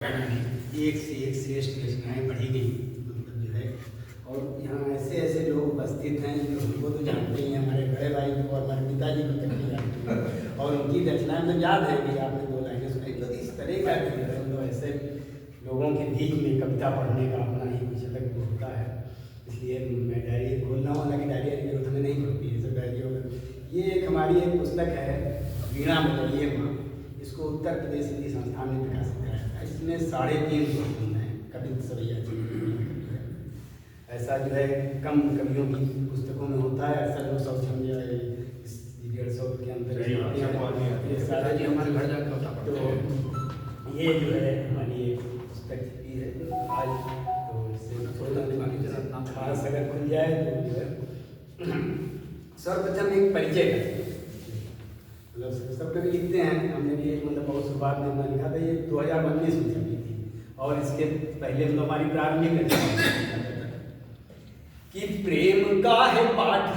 एक से एक श्रेष्ठ रचनाएँ पढ़ी गई मतलब जो है। और यहाँ ऐसे ऐसे लोग उपस्थित हैं जो हमको तो जानते ही हैं, हमारे बड़े भाई को और हमारे पिताजी को तक नहीं जानते हैं। और उनकी रचनाएँ तो याद है कि आपने 2 लाइनें सुनाई। तो इस तरह का मतलब ऐसे लोगों के बीच में कविता पढ़ने का अपना ही कुछ अलग वो होता है। इसलिए मैं डायरी बोल रहा हूँ, हालांकि डायरी की जरूरत हमें नहीं पड़ती है, सब डायरियों में। ये एक हमारी एक पुस्तक है वीणा बदलिए माँ, इसको उत्तर प्रदेश हिंदी संस्थान ने प्रकाशित कराया था। इसमें 350 प्रबंध हैं कवि सवैया जी की। ऐसा जो है कम कवियों की पुस्तकों में होता है। अक्सर लोग सब समझे 150 के अंदर ये सारा जी हमारे घर जाकर होता। तो ये जो है हमारी एक पुस्तक छपी है आज, तो इससे थोड़ा खास अगर खुल जाए तो जो है सर्वप्रथम एक परिचय करते हैं। मतलब सब कभी लिखते हैं, हमने भी एक मतलब बहुत शुरुआत में हमने लिखा था, ये 2019 में छपी थी। और इसके पहले मतलब हमारी प्रारंभिक रचना कि प्रेम का है पाठ,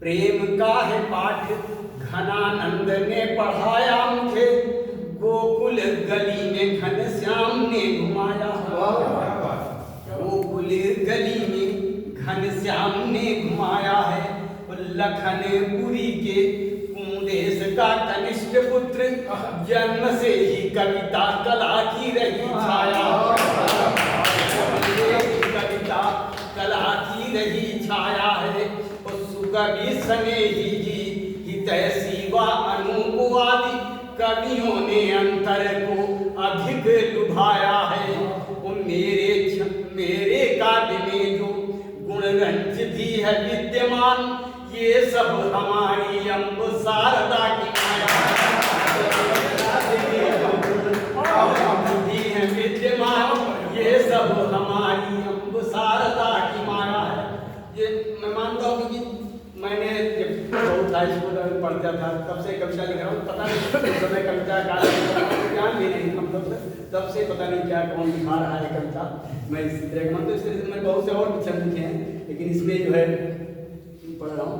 प्रेम का है पाठ घनानंद ने पढ़ाया मुझे, गोकुल गली में घनश्याम ने घुमाया। गोकुल गली में घनश्याम ने घुमाया है। लखनपुरी के कुंदेश का कनिष्ठ पुत्र, जन्म से ही कविता कला की रही छाया। कविता कला की रही छाया है। सुकवि स्नेही जी हितै शिवा अनूप आदि कवियों ने अंतर को अधिक लुभाया है। वो मेरे काव्य में जो गुण रंज भी है विद्यमान, ये सब हमारी अम्ब शारदा की माया भी है विद्यमान, ये सब हमारी अम्ब शारदा की माया है। ये मैं मानता हूँ कि मैंने जब बहुत हाई स्कूल में पढ़ता था तब से कविता लिख रहा हूँ। पता नहीं उस समय कविता का ज्ञान भी नहीं हम लोग, तब से पता नहीं क्या कौन लिखा रहा है कविता। मैं इस तरह का इस तरह से मैं बहुत से और छंद लिखे हैं, लेकिन इसमें जो है पढ़ रहा हूँ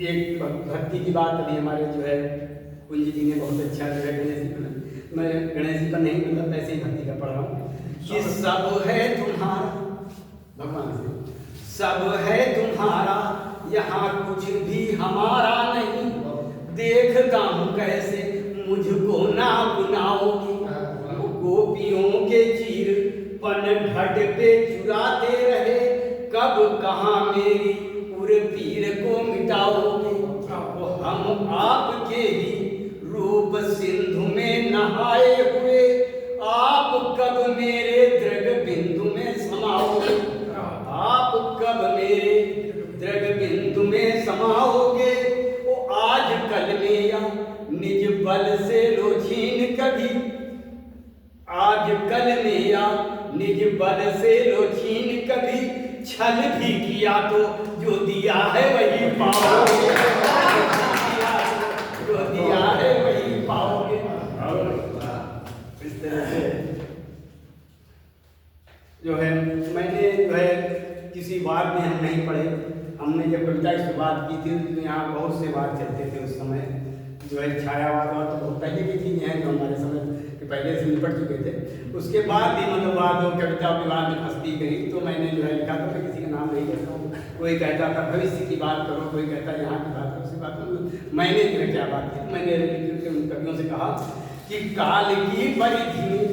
एक भक्ति की बात। अभी हमारे जो है कुंज जी ने बहुत अच्छा जो है गणेश जी पर, मैं गणेश जी पर नहीं मतलब ऐसे ही भक्ति का पढ़ रहा हूँ कि सब है तुम्हारा, भगवान से सब है तुम्हारा, यहाँ कुछ भी हमारा नहीं। देखता हूँ कैसे मुझको ना बुलाओगी, गोपियों के चीर पन घट पे चुराते रहे, कब कहाँ मेरी पीर को मिटाओगे। हम आपके ही रूप सिंधु में नहाए हुए, आप कब मेरे दृग बिंदु में समाओगे। आप कब मेरे दृग बिंदु में समाओगे। वो आज कल में या निज बल से लो छीन कभी, आज कल में या निज बल से लो छीन कभी, छल भी किया तो जो दिया है वही पाओगे, जो दिया है वही पाओगे। इस तरह से जो है मैंने जो है किसी वाद में हम नहीं पढ़े। हमने जब कविता की शुरुआत की थी तो यहाँ बहुत से वाद चलते थे उस समय, जो है छायावाद और तो बहुत पहले भी थी हैं जो हमारे समय के पहले से निपट चुके थे। उसके बाद भी मतलब वाद और कविता विवाद में फंसती गई। तो मैंने जो है लिखा था, मैं किसी का नाम नहीं लेता हूँ, कोई कहता था भविष्य की बात करो, कोई कहता यहाँ की बात करो, उसकी बात करो। मैंने जो क्या बात की, मैंने उन कवियों से कहा कि काल की परिधि में,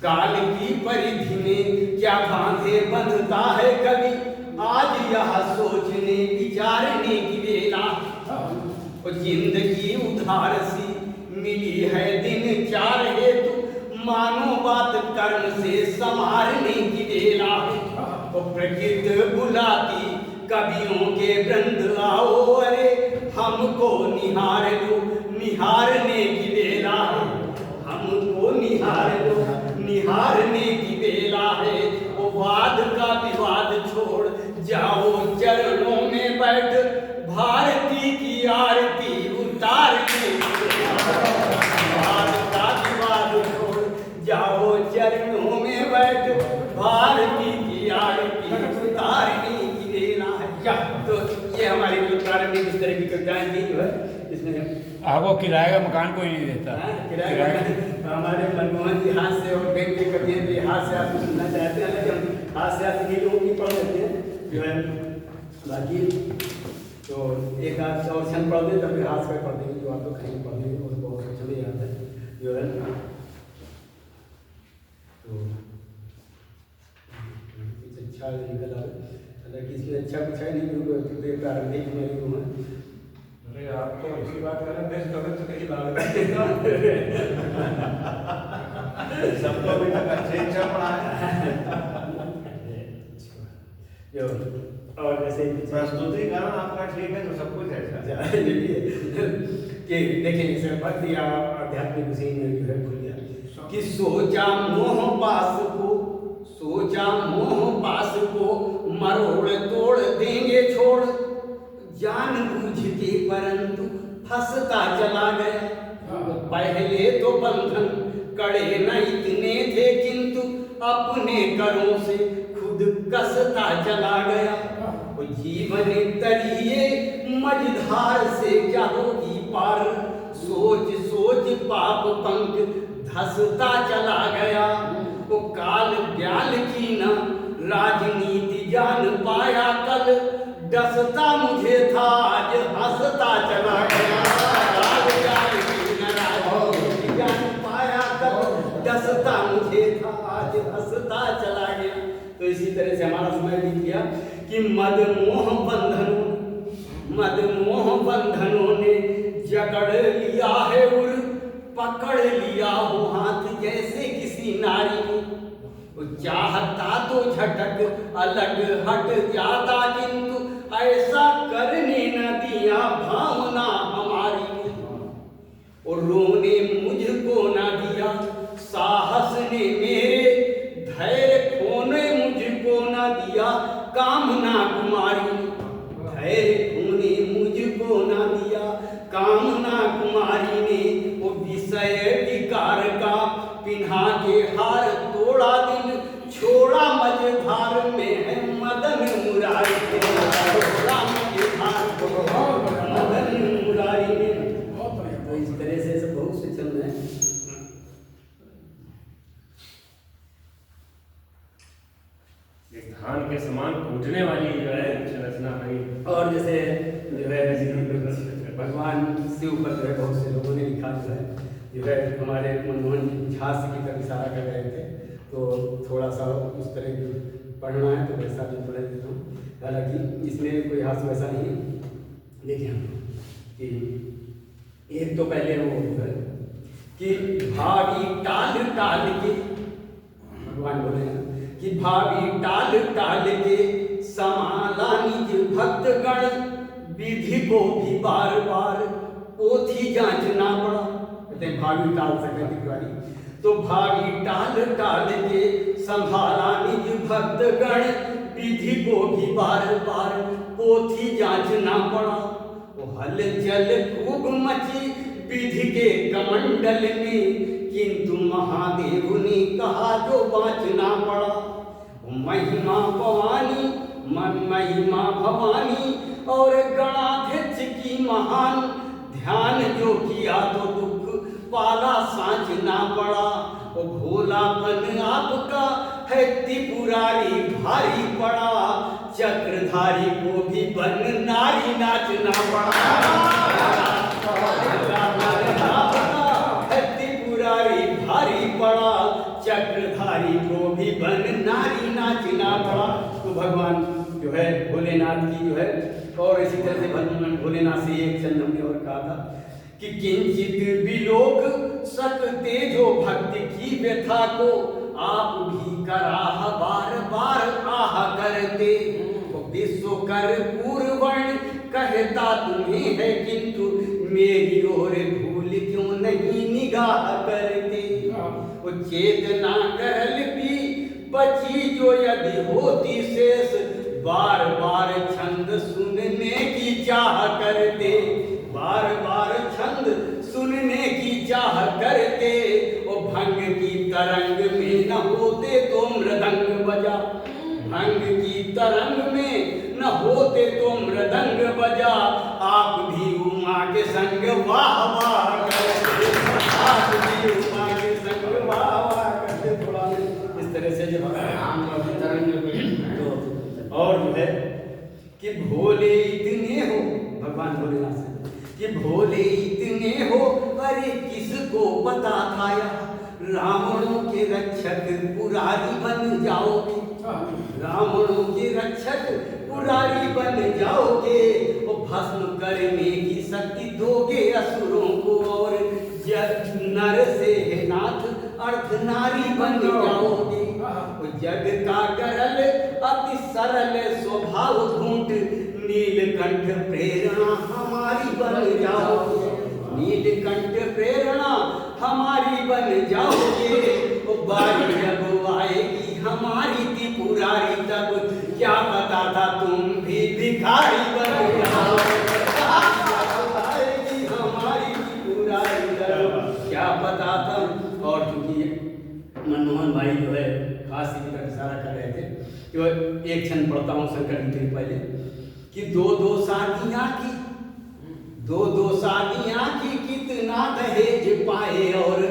काल की परिधि में क्या बांधे बंधता है कवि, आज यह सोचने विचारने की बेला। और जिंदगी उधार सी मिली है दिन चार हेतु, मानो बात कर्म से संवारने की बेला है। तो प्रकृति बुलाती कवियों के वृंद आओ, अरे हमको निहार लो, निहारने की बेला है। हमको निहार लो, निहारने की बेला है। वो वाद का विवाद छोड़ जाओ चरणों में बैठ, भारती की आरती उतारने की बेला। वाद का विवाद छोड़ जाओ चरणों में बैठ, भारती की आरती उतारने की बेला है। क्या तो ये हमारी प्रारंभिक इस तरह की कविताएं थी जो है इसमें। आपको किराए का मकान कोई नहीं देता। किराए हमारे मनमोहन जी हाथ से और बैंक के कभी भी हाथ से आप सुनना चाहते हैं, लेकिन हाथ से आप लोगों की पढ़ लेते हैं जो है। बाकी तो एक आध और क्षण पढ़ दें, तभी हाथ से पढ़ देंगे, जो आप लोग कहीं पढ़ देंगे वो बहुत अच्छा नहीं आता है जो है। तो कुछ अच्छा निकल आए, हालांकि इसमें अच्छा कुछ है नहीं, क्योंकि प्रारंभिक मेरी रूम है। अरे आप तो इसी बात करें, बेस्ट कभी तो कहीं बात सबको अभी तक अच्छा पढ़ा है जो। और जैसे प्रस्तुतिकरण आपका ठीक है तो सब कुछ ऐसा कि देखें जैसे भक्ति या आध्यात्मिक विषय में जो है खुल गया कि सोचा मोह पास को, सोचा मोह पास को मरोड़ तोड़ देंगे छोड़, जान बूझ के परंतु फंसता चला गया। पहले तो बंधन कड़े न इतने थे, किंतु अपने करों से खुद कसता चला गया। वो जीवन तरिए मझधार से क्या होगी पार, सोच सोच पाप पंख धसता चला गया। वो काल ब्याल की न राजनीति जान पाया कल, डसता मुझे था आज हंसता चला गया। काल ब्याल की न राजनीति जान पाया कल, डसता मुझे था आज हंसता चला गया। तो इसी तरह से हमारा समय बीत गया कि मद मोह बंधनों ने जकड़ लिया है उर, पकड़ लिया हो हाथ जैसे किसी नारी को। चाहता तो झटक अलग हट जाता, किंतु ऐसा करने न दिया भावना हमारी। और रोने मुझको न दिया साहस ने मेरे, धैर्य खोने मुझको न दिया कामना कुमारी। धैर्य खोने मुझको न दिया कामना कुमारी ने, वो विषय विकार का पिन्हा के हार तोड़ा दिल, छोड़ा मझधार में है मदन मुरारी ने। छोड़ा मझधार मदन मुरारी ने। तो इस तरह से सब बहुत से चल रहे हैं। धान के समान कूटने वाली जो है रचना बनी। और जैसे जो है भगवान से ऊपर जो है बहुत से लोगों ने लिखा जो है हमारे मनमोहन जी झांस की तरफ इशारा कर रहे थे, तो थोड़ा सा उस तरह की पढ़ना है तो वैसा भी पढ़ देता हूँ। हालांकि इसमें कोई हाथ वैसा नहीं है। देखिए हम कि एक तो पहले वो है कि भावी टाल टाल के, भगवान बोले हैं कि भावी टाल टाल के समाला निज भक्तगण, विधि को भी बार बार पोथी जांचना पड़ा। कहते हैं भावी टाल सके तिवारी, तो भावी टाल टाल के संभाला निज भक्तगण, विधि को भी बार बार पोथी जांचना पड़ा। वो हलचल खूब मची विधि के कमंडल में, किंतु महादेव ने कहा जो बाँचना पड़ा। महिमा भवानी महिमा भवानी और गणाध्यक्ष की महान, ध्यान जो किया तो दुख पाला सांचना पड़ा। वो भोलापन आपका है त्रिपुरारी भारी पड़ा, चक्रधारी को भी बन नारी नाचना पड़ा। त्रिपुरारी भारी पड़ा, चक्रधारी को भी बन नारी नाचना पड़ा। तो भगवान जो है भोलेनाथ की जो है, और इसी तरह से भगवान भोलेनाथ से एक चंद हमने और कहा था कि किंचित विलोक सकते जो भक्ति की व्यथा को, आप भी कराह बार बार आह करते। विश्व कर पूर्वण कहता तुम्हें है, किंतु मेरी ओर भूल क्यों नहीं निगाह करते। वो चेतना करल भी बची जो यदि होती शेष, बार बार छंद सुनने की चाह करते। बार बार छंद सुनने की चाह करते। वो भंग की तरंग में न होते तो मृदंग बजा, भंग की तरंग में न होते तो मृदंग बजा। आप भी उमा के संग वाह वाह करते, आप भी उमा के बढ़ाया, रावणों के रक्षक पुरारी बन जाओगे, रावणों के रक्षक पुरारी बन जाओगे, और भस्म करने की शक्ति दोगे असुरों को, और नर से है नाथ अर्थ नारी बन जाओगे, जग का गरल अति सरल स्वभाव ढूंढ नीलकंठ प्रेरणा हमारी बन जाओगे, नीलकंठ प्रेरणा हमारी बन जाओगे, बारी जब आएगी हमारी त्रिपुरारी तब क्या पता था तुम भी भिखारी बन जाओगे, आएगी हमारी त्रिपुरारी तब क्या पता था। और चूंकि मनमोहन भाई जो है खास इसी का इशारा कर रहे थे कि वह एक क्षण पढ़ता हूँ शंकर जी के पहले कि दो दो शादियाँ की, दो दो शादियाँ की कितना दहेज पाए, और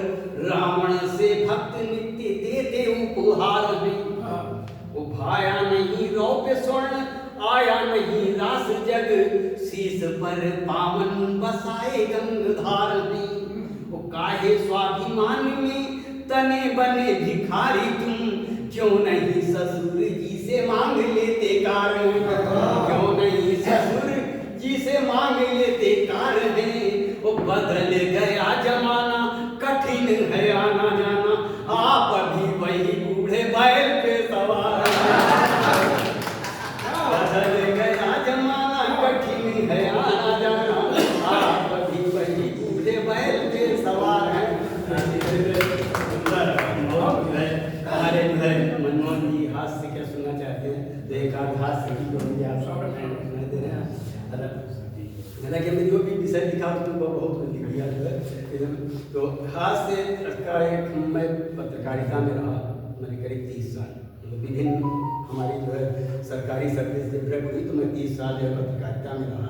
रावण से भक्त नित्य देते उपहार में, वो भाया नहीं रौप्य स्वर्ण आया नहीं रास जग, शीश पर पावन बसाए गंगधार में, वो काहे स्वाभिमान में तने बने भिखारी तुम, क्यों नहीं ससुर जी से मांग लेते कारण, क्यों नहीं ससुर जी से मांग लेते कारण, वो बदल गया जमाना कठिन है आना जाना, आप अभी वही बूढ़े बैल पे सवार, बदल गया जमाना कठिन है आना जाना, आप अभी वही बूढ़े बैल पे सवार हैं। हमारे जो है मनमोहन जी हास्य क्या सुनना चाहते हैं, तो एक आध हास्य की जो मुझे आप सुनाई दे रहे हैं। हालांकि हमने जो भी विषय लिखा उनको बहुत कुछ लिख दिया जो है, तो हास्य का एक मैं पत्रकारिता में रहा मैंने करीब 30 साल, विभिन्न हमारी जो है सरकारी सर्विस जब ब्रेक हुई तो मैं 30 साल जो है पत्रकारिता में रहा,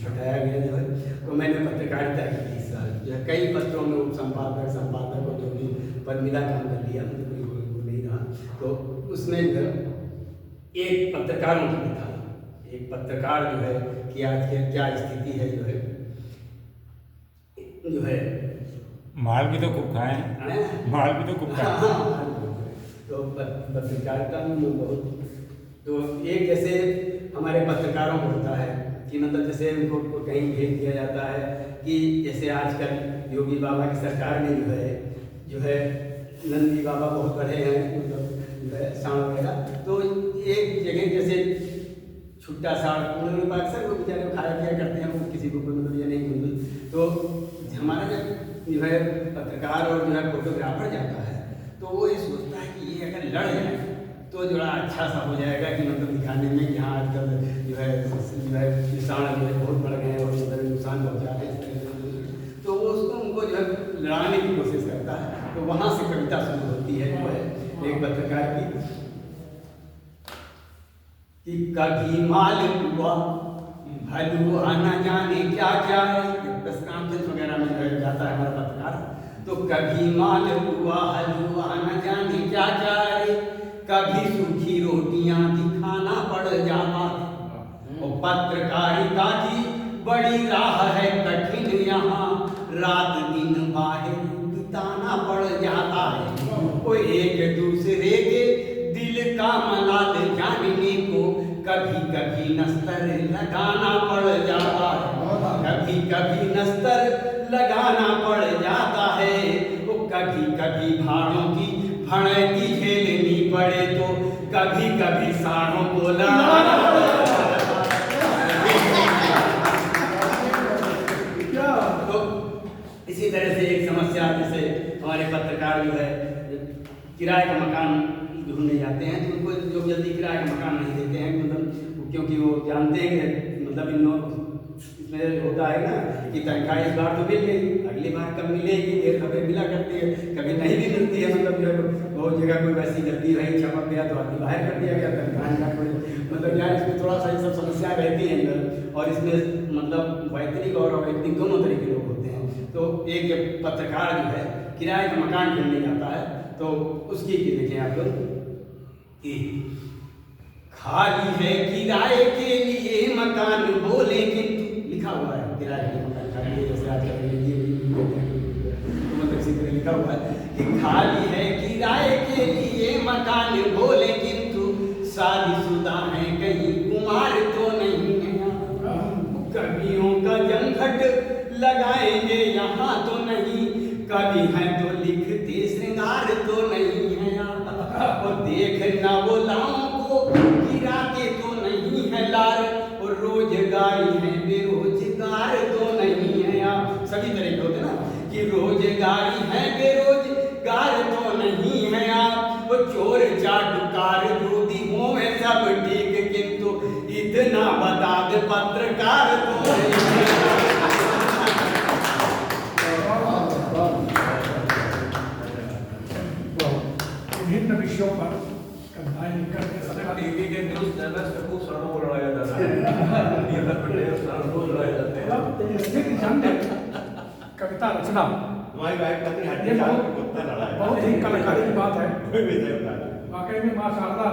हटाया गया जो है, तो मैंने पत्रकारिता की 30 साल जो है कई पत्रों में उप संपादक संपादक और जो भी पद मिला काम कर लिया, मुझे कोई नहीं रहा। तो उसमें जो एक पत्रकारों की था, एक पत्रकार जो है कि आज के क्या स्थिति है जो है माल भी तो खूब खाए, माल भी तो खूब खाए। तो पत्रकारिता में बहुत, तो एक जैसे हमारे पत्रकारों को होता है कि मतलब जैसे उनको कहीं भेज दिया जाता है कि जैसे आजकल योगी बाबा की सरकार ने जो है नंदी बाबा बहुत बड़े हैं मतलब साण वगैरह, तो एक जगह जैसे छुट्टा साण अक्सर वो बेचारे खाया पिया करते हैं, वो किसी को मतलब ये नहीं, तो हमारा जब जो है पत्रकार और जो है फोटोग्राफर जाता है तो वो ये सोचता है कि ये अगर लड़ जाए तो जो है अच्छा सा हो जाएगा कि मतलब दिखाने में कि हाँ आजकल जो है किसान जो है बहुत बढ़ गए और मतलब नुकसान पहुँचा रहे हैं, तो वो उसको उनको जो है लड़ाने की कोशिश करता है। तो वहाँ से कविता शुरू होती है जो है एक पत्रकार की कि कभी मालूम हुआ हलवा न जाने क्या क्या है, प्रेस कॉन्फ्रेंस वगैरह में जो है जाता है हमारा पत्रकार, तो कभी मालूम हुआ हलवा न जाने क्या क्या है, कभी सूखी रोटियां भी खाना पड़ जाता है, और पत्रकारिता की बड़ी राह है कठिन यहाँ, रात दिन बाहर बिताना पड़ जाता है, वो एक दूसरे के दिल का मलाल जानने को कभी कभी नस्तर लगाना पड़ जाता है, कभी कभी नस्तर लगाना पड़ जाता है, वो कभी कभी भाड़ों की भड़की झेलनी पड़े तो कभी कभी साड़ों को लड़ाना तो इसी तरह से एक समस्या जैसे हमारे पत्रकार जो है किराए का मकान ढूंढने जाते हैं तो उनको जो जल्दी किराए का मकान नहीं देते हैं, मतलब क्योंकि वो जानते हैं कि मतलब इसमें होता है ना कि तनख्वाह इस बार तो मिल गई, अगली बार कब मिलेगी, ये खबरें मिला करती है, कभी नहीं भी मिलती है, मतलब जो है बहुत जगह कोई वैसी गलती रही छपक गया तो आदमी बाहर कर दिया गया, तनख्वाह का कोई मतलब यार इसमें थोड़ा सा ये सब समस्या रहती है अंदर, और इसमें मतलब वैतनिक और अवैतनिक दोनों तरह के लोग होते हैं। तो एक पत्रकार जो है किराए का मकान ढूंढने जाता है तो उसकी देखें आप लोग कि खाली है किराए के लिए मकान बोले किंतु लिखा हुआ है किराए के मकान खाली है, जैसे आजकल मतलब इसी तरह लिखा हुआ है कि खाली है किराए के लिए मकान बोले, किंतु शादीशुदा है कहीं कुमार तो नहीं है। कवियों का जमघट लगाएंगे यहाँ तो नहीं, कवि है तो लिखते श्रृंगार तो नहीं है। और देख नवोलाओं को गिराते तो नहीं है लार, और रोजगारी है बेरोजगार तो नहीं है। आप सभी तरह के होते ना कि रोजगारी है बेरोजगार तो नहीं है। आप वो चोर चाटुकार दूधी हो में सब ठीक, किंतु इतना बता दे पत्रकार तो नहीं है। विभिन्न विषयों पर कविताएं लिखकर के सरकार टीवी के न्यूज़ चैनल्स पे खूब सड़कों को लड़ाया जाता है। न्यूज़ पे सड़कों को लड़ाया जाता है। स्थिति जन्य कविता रचना हमारी वाइफ पत्नी ये हड्डी चाल के कुत्ता लड़ा है। बहुत ही कलाकारी की बात है। कोई भी नहीं होता है। वाकई में माँ शारदा